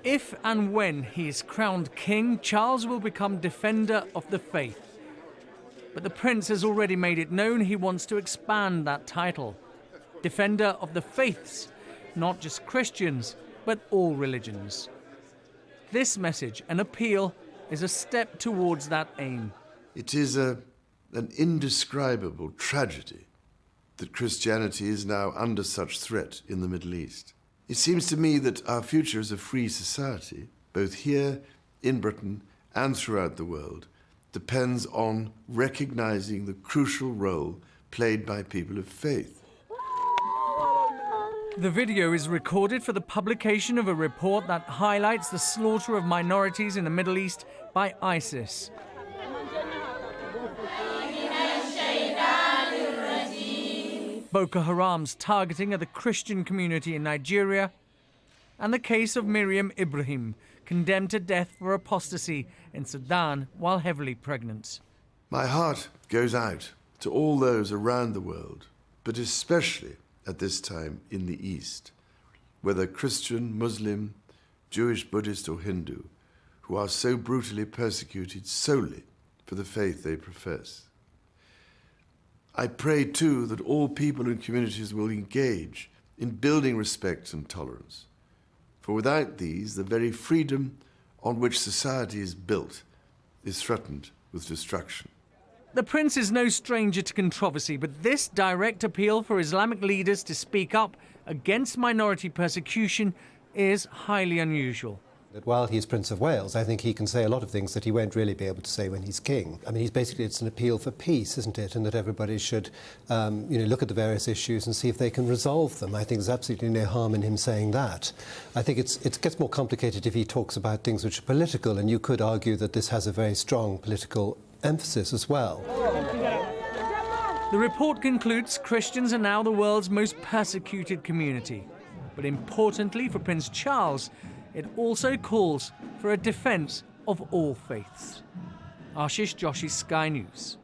If and when he is crowned king, Charles will become defender of the faith. But the prince has already made it known he wants to expand that title. Defender of the faiths, not just Christians, but all religions. This message, an appeal, is a step towards that aim. It is an indescribable tragedy that Christianity is now under such threat in the Middle East. It seems to me that our future as a free society, both here in Britain and throughout the world, depends on recognizing the crucial role played by people of faith. The video is recorded for the publication of a report that highlights the slaughter of minorities in the Middle East by ISIS. Boko Haram's targeting of the Christian community in Nigeria, and the case of Miriam Ibrahim, condemned to death for apostasy in Sudan while heavily pregnant. My heart goes out to all those around the world, but especially at this time in the East, whether Christian, Muslim, Jewish, Buddhist or Hindu, who are so brutally persecuted solely for the faith they profess. I pray, too, that all people and communities will engage in building respect and tolerance. For without these, the very freedom on which society is built is threatened with destruction. The prince is no stranger to controversy, but this direct appeal for Islamic leaders to speak up against minority persecution is highly unusual. That while he's Prince of Wales, I think he can say a lot of things that he won't really be able to say when he's king. I mean, it's an appeal for peace, isn't it? And that everybody should, look at the various issues and see if they can resolve them. I think there's absolutely no harm in him saying that. I think it gets more complicated if he talks about things which are political, and you could argue that this has a very strong political emphasis as well. The report concludes Christians are now the world's most persecuted community. But importantly for Prince Charles, it also calls for a defence of all faiths. Ashish Joshi, Sky News.